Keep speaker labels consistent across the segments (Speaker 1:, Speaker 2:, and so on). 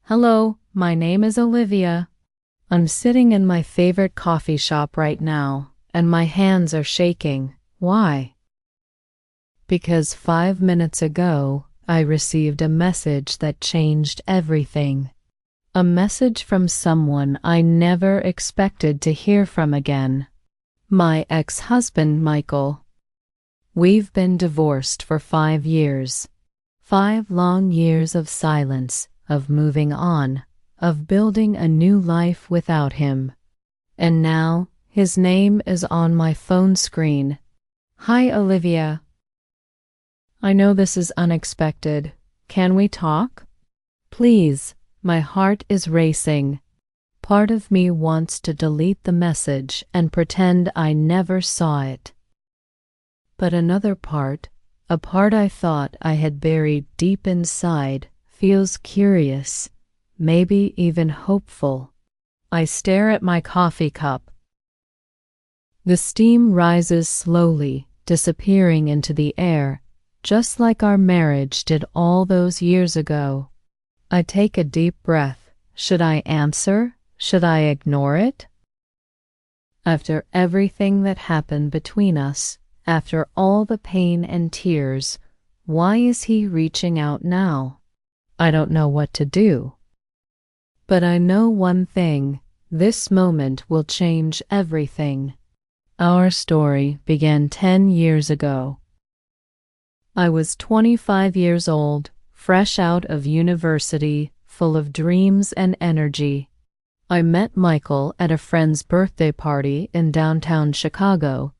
Speaker 1: Hello, my name is Olivia. I'm sitting in my favorite coffee shop right now, and my hands are shaking. Why? Because 5 minutes ago, I received a message that changed everything. A message from someone I never expected to hear from again. My ex-husband, Michael. We've been divorced for 5 years. 5 long years of silence, of moving on, of building a new life without him. And now, his name is on my phone screen. Hi, Olivia. I know this is unexpected. Can we talk? Please, my heart is racing. Part of me wants to delete the message and pretend I never saw it. But another part, a part I thought I had buried deep inside, feels curious, maybe even hopeful. I stare at my coffee cup. The steam rises slowly, disappearing into the air, just like our marriage did all those years ago. I take a deep breath. Should I answer? Should I ignore it? After everything that happened between us, after all the pain and tears, why is he reaching out now? I don't know what to do. But I know one thing, this moment will change everything. Our story began 10 years ago. I was 25 years old, fresh out of university, full of dreams and energy. I met Michael at a friend's birthday party in downtown Chicago.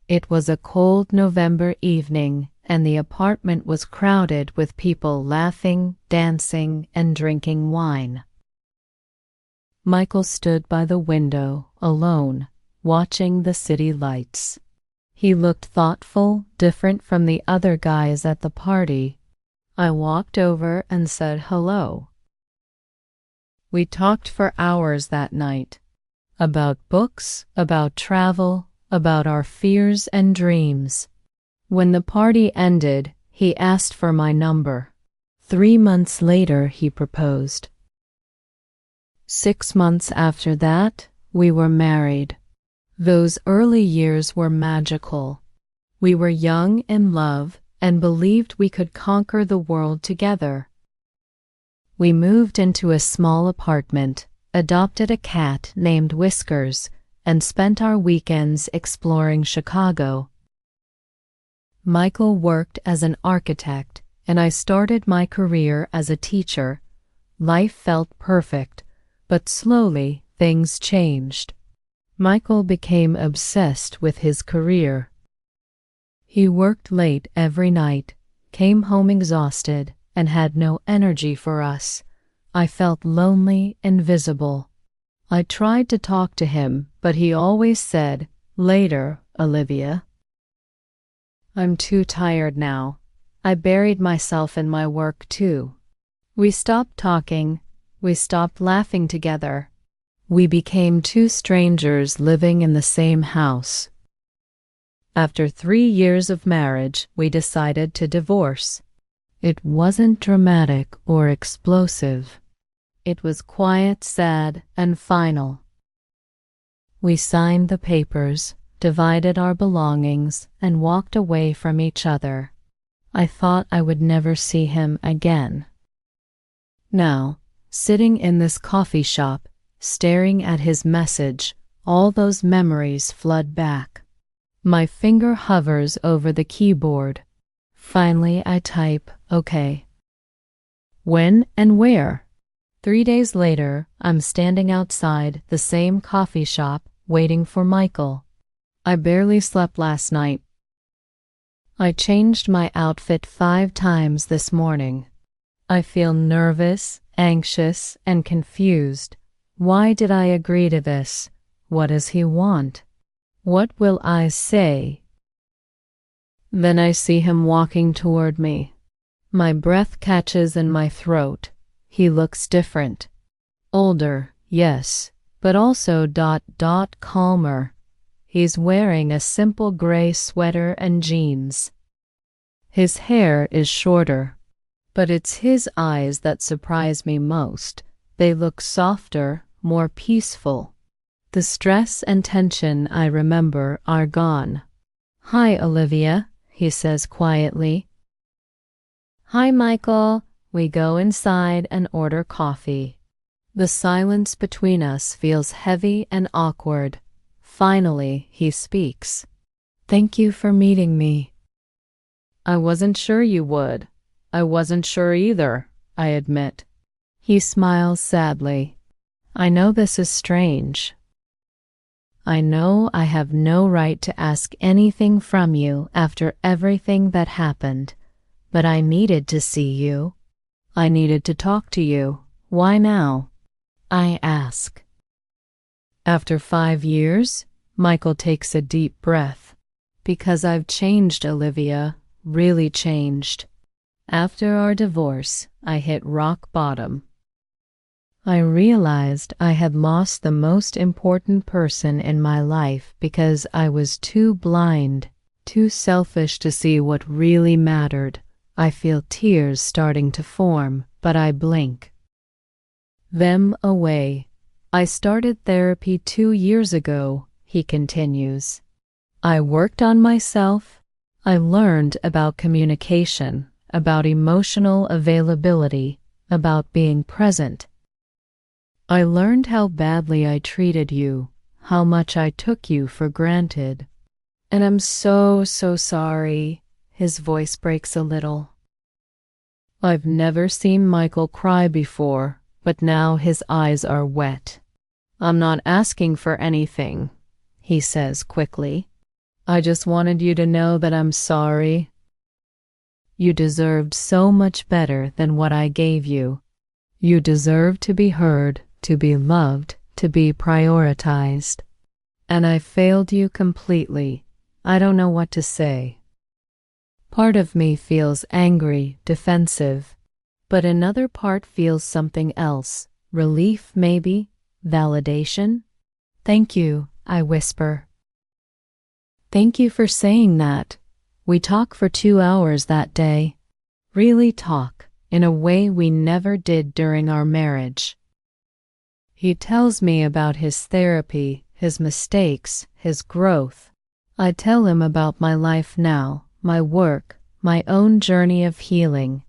Speaker 1: It was a cold November evening, and the apartment was crowded with people laughing, dancing, and drinking wine. Michael stood by the window, alone, watching the city lights. He looked thoughtful, different from the other guys at the party. I walked over and said hello. We talked for hours that night. About books, about travel, about our fears and dreams. When the party ended, he asked for my number. 3 months later, he proposed. 6 months after that, we were married. Those early years were magical. We were young in love and believed we could conquer the world together. We moved into a small apartment, adopted a cat named Whiskers, and spent our weekends exploring Chicago. Michael worked as an architect, and I started my career as a teacher. Life felt perfect, but slowly things changed. Michael became obsessed with his career. He worked late every night, came home exhausted, and had no energy for us. I felt lonely, invisible. I tried to talk to him, but he always said, "Later, Olivia." I'm too tired now. I buried myself in my work too. We stopped talking. We stopped laughing together. We became two strangers living in the same house. After 3 years of marriage, we decided to divorce. It wasn't dramatic or explosive. It was quiet, sad, and final. We signed the papers, divided our belongings, and walked away from each other. I thought I would never see him again. Now, sitting in this coffee shop, staring at his message, all those memories flood back. My finger hovers over the keyboard. Finally, I type, "Okay." When and where? 3 days later, I'm standing outside the same coffee shop, waiting for Michael. I barely slept last night. I changed my outfit 5 times this morning. I feel nervous, anxious, and confused. Why did I agree to this? What does he want? What will I say? Then I see him walking toward me. My breath catches in my throat. He looks different. Older, yes, but also calmer. He's wearing a simple gray sweater and jeans. His hair is shorter, But it's his eyes that surprise me most. They look softer, more peaceful. The stress and tension I remember are gone. "Hi, Olivia," he says quietly. "Hi, Michael." We go inside and order coffee. The silence between us feels heavy and awkward. Finally, he speaks. "Thank you for meeting me." "I wasn't sure you would." "I wasn't sure either," I admit. He smiles sadly. "I know this is strange. I know I have no right to ask anything from you after everything that happened, but I needed to see you. I needed to talk to you. Why now?" I ask. After 5 years, Michael takes a deep breath. "Because I've changed, Olivia, really changed. After our divorce, I hit rock bottom. I realized I had lost the most important person in my life because I was too blind, too selfish to see what really mattered. I feel tears starting to form, but I blink them away. I started therapy 2 years ago," he continues. "I worked on myself. I learned about communication, about emotional availability, about being present. I learned how badly I treated you, how much I took you for granted. And I'm so sorry." His voice breaks a little. I've never seen Michael cry before, but now his eyes are wet. "I'm not asking for anything," he says quickly. "I just wanted you to know that I'm sorry. You deserved so much better than what I gave you. You deserve to be heard, to be loved, to be prioritized. And I failed you completely. I don't know what to say." Part of me feels angry, defensive, but another part feels something else. Relief, maybe? Validation? "Thank you," I whisper. "Thank you for saying that." We talk for 2 hours that day. Really talk, in a way we never did during our marriage. He tells me about his therapy, his mistakes, his growth. I tell him about my life now, my work, my own journey of healing.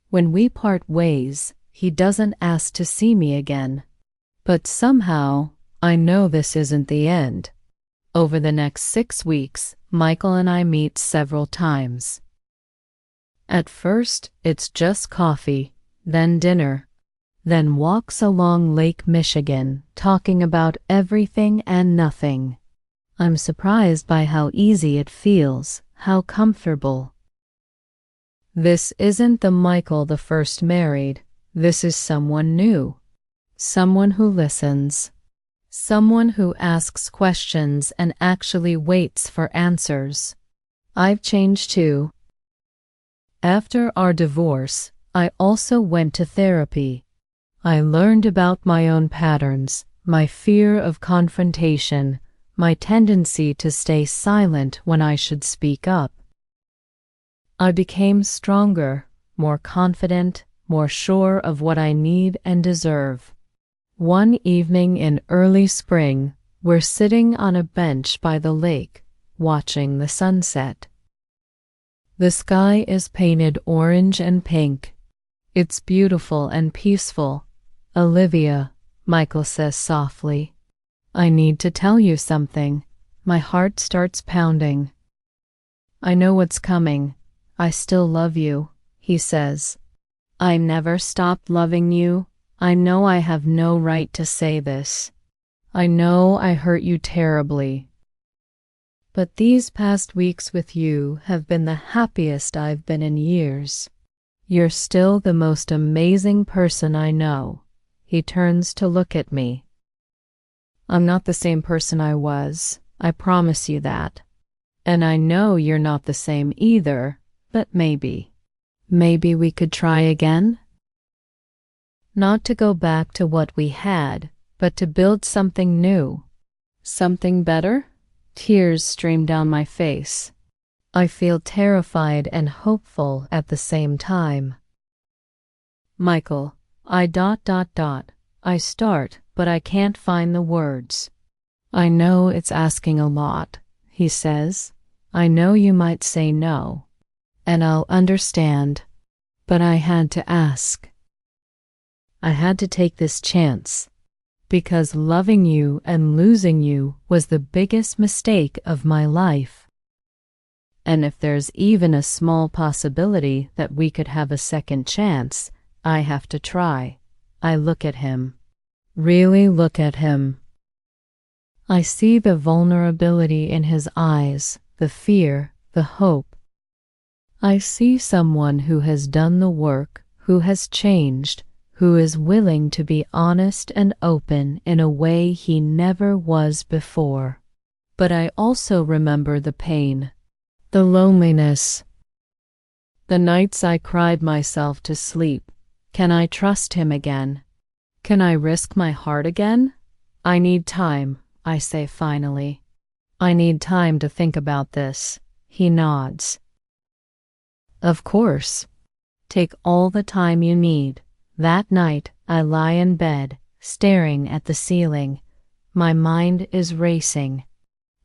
Speaker 1: When we part ways, he doesn't ask to see me again. But somehow, I know this isn't the end. Over the next 6 weeks, Michael and I meet several times. At first, it's just coffee, then dinner, then walks along Lake Michigan, talking about everything and nothing. I'm surprised by how easy it feels, how comfortable. This isn't the Michael the first married. This is someone new. Someone who listens. Someone who asks questions and actually waits for answers. I've changed too. After our divorce, I also went to therapy. I learned about my own patterns, my fear of confrontation, my tendency to stay silent when I should speak up. I became stronger, more confident, more sure of what I need and deserve. One evening in early spring, we're sitting on a bench by the lake, watching the sunset. The sky is painted orange and pink. It's beautiful and peaceful. "Olivia," Michael says softly, "I need to tell you something." My heart starts pounding. "I know what's coming. I still love you," he says. "I never stopped loving you. I know I have no right to say this. I know I hurt you terribly. But these past weeks with you have been the happiest I've been in years. You're still the most amazing person I know." He turns to look at me. "I'm not the same person I was. I promise you that. And I know you're not the same either, but maybe we could try again? Not to go back to what we had, but to build something new. Something better?" Tears stream down my face. I feel terrified and hopeful at the same time. Michael, I start, but I can't find the words. I know it's asking a lot, he says. I know you might say no, and I'll understand, but I had to ask. I had to take this chance, because loving you and losing you was the biggest mistake of my life. And if there's even a small possibility that we could have a second chance, I have to try. I look at him. Really look at him. I see the vulnerability in his eyes, the fear, the hope. I see someone who has done the work, who has changed, who is willing to be honest and open in a way he never was before. But I also remember the pain, the loneliness, the nights I cried myself to sleep. Can I trust him again? Can I risk my heart again? I need time, I say finally. I need time to think about this. He nods. Of course. Take all the time you need. That night, I lie in bed, staring at the ceiling. My mind is racing.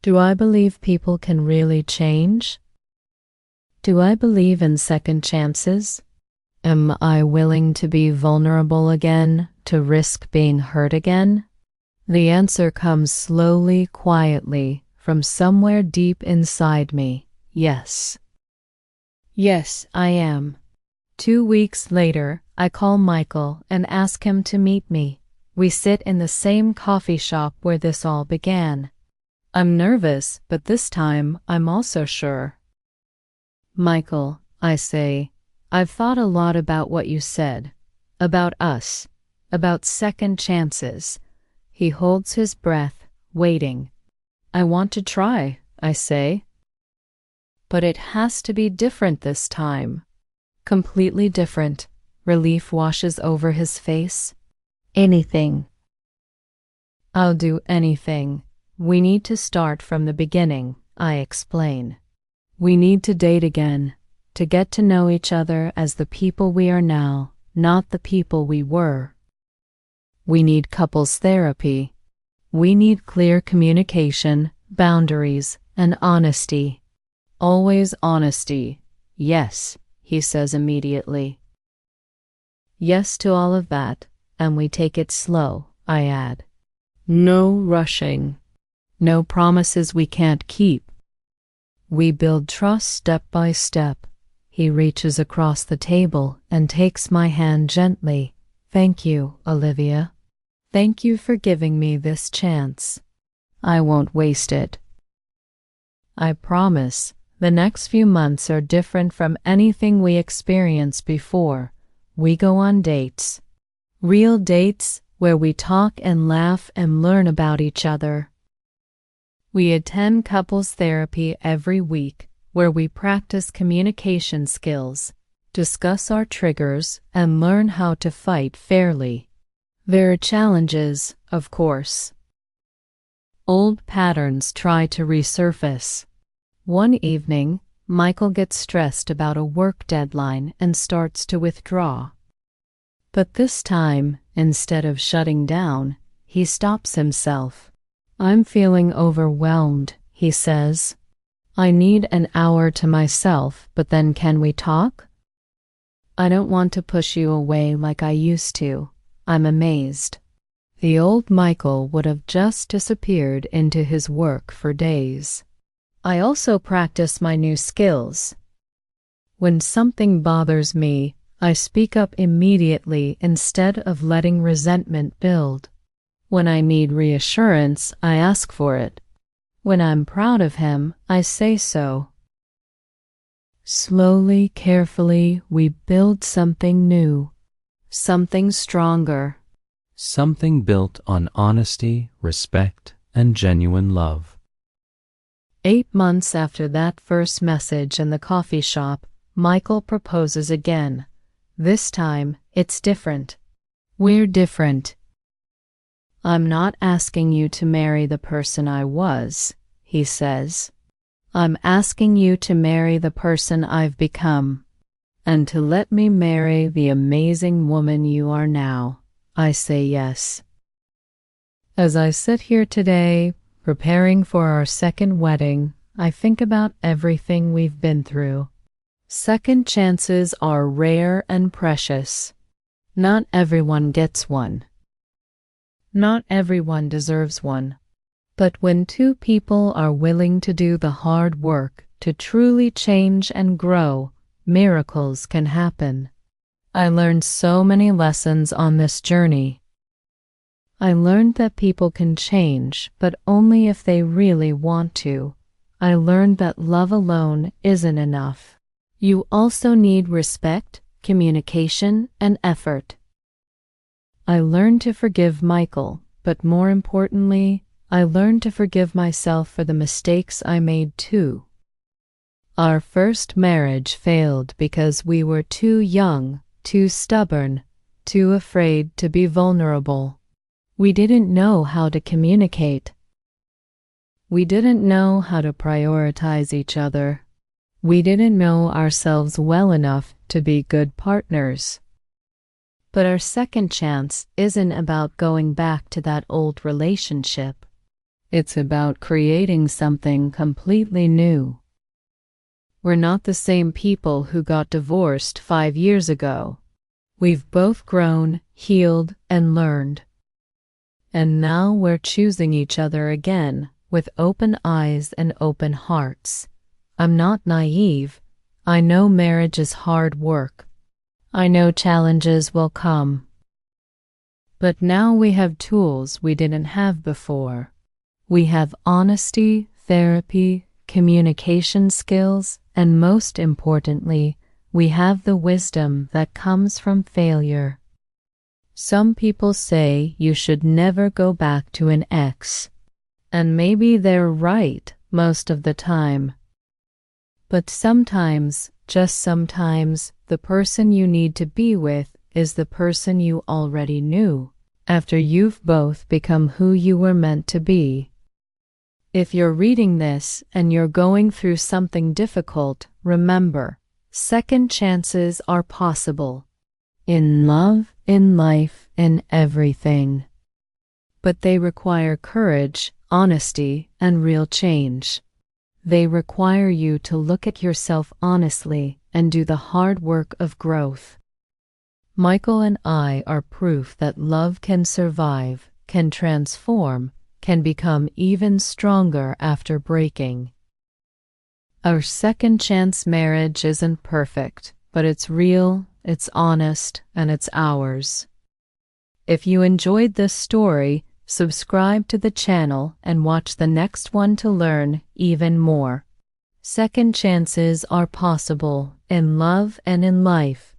Speaker 1: Do I believe people can really change? Do I believe in second chances? Am I willing to be vulnerable again, to risk being hurt again? The answer comes slowly, quietly, from somewhere deep inside me. Yes. Yes, I am. 2 weeks later, I call Michael and ask him to meet me. We sit in the same coffee shop where this all began. I'm nervous, but this time I'm also sure. Michael, I say, I've thought a lot about what you said, about us, about second chances. He holds his breath, waiting. I want to try, I say. But it has to be different this time. Completely different. Relief washes over his face. Anything. I'll do anything. We need to start from the beginning, I explain. We need to date again, to get to know each other as the people we are now, not the people we were. We need couples therapy. We need clear communication, boundaries, and honesty. Always honesty. Yes, he says immediately. Yes to all of that, and we take it slow, I add. No rushing. No promises we can't keep. We build trust step by step. He reaches across the table and takes my hand gently. Thank you, Olivia. Thank you for giving me this chance. I won't waste it. I promise. The next few months are different from anything we experienced before. We go on dates. Real dates where we talk and laugh and learn about each other. We attend couples therapy every week, where we practice communication skills, discuss our triggers, and learn how to fight fairly. There are challenges, of course. Old patterns try to resurface. One evening, Michael gets stressed about a work deadline and starts to withdraw. But this time, instead of shutting down, he stops himself. I'm feeling overwhelmed, he says. I need an hour to myself, but then can we talk? I don't want to push you away like I used to. I'm amazed. The old Michael would have just disappeared into his work for days. I also practice my new skills. When something bothers me, I speak up immediately instead of letting resentment build. When I need reassurance, I ask for it. When I'm proud of him, I say so. Slowly, carefully, we build something new, something stronger.
Speaker 2: Something built on honesty, respect, and genuine love.
Speaker 1: 8 months after that first message in the coffee shop, Michael proposes again. This time, it's different. We're different. I'm not asking you to marry the person I was, he says. I'm asking you to marry the person I've become, and to let me marry the amazing woman you are now. I say yes. As I sit here today, preparing for our second wedding, I think about everything we've been through. Second chances are rare and precious. Not everyone gets one. Not everyone deserves one. But when two people are willing to do the hard work to truly change and grow, miracles can happen. I learned so many lessons on this journey. I learned that people can change, but only if they really want to. I learned that love alone isn't enough. You also need respect, communication, and effort. I learned to forgive Michael, but more importantly, I learned to forgive myself for the mistakes I made too. Our first marriage failed because we were too young, too stubborn, too afraid to be vulnerable. We didn't know how to communicate. We didn't know how to prioritize each other. We didn't know ourselves well enough to be good partners. But our second chance isn't about going back to that old relationship. It's about creating something completely new. We're not the same people who got divorced 5 years ago. We've both grown, healed, and learned. And now we're choosing each other again with open eyes and open hearts. I'm not naive. I know marriage is hard work. I know challenges will come. But now we have tools we didn't have before. We have honesty, therapy, communication skills, and most importantly, we have the wisdom that comes from failure. Some people say you should never go back to an ex, and maybe they're right most of the time. But sometimes, just sometimes, the person you need to be with is the person you already knew, after you've both become who you were meant to be. If you're reading this and you're going through something difficult, remember, second chances are possible. In love, in life, in everything. But they require courage, honesty, and real change. They require you to look at yourself honestly and do the hard work of growth. Michael and I are proof that love can survive, can transform, can become even stronger after breaking. Our second chance marriage isn't perfect, but it's real, it's honest, and it's ours. If you enjoyed this story, subscribe to the channel and watch the next one to learn even more. Second chances are possible in love and in life.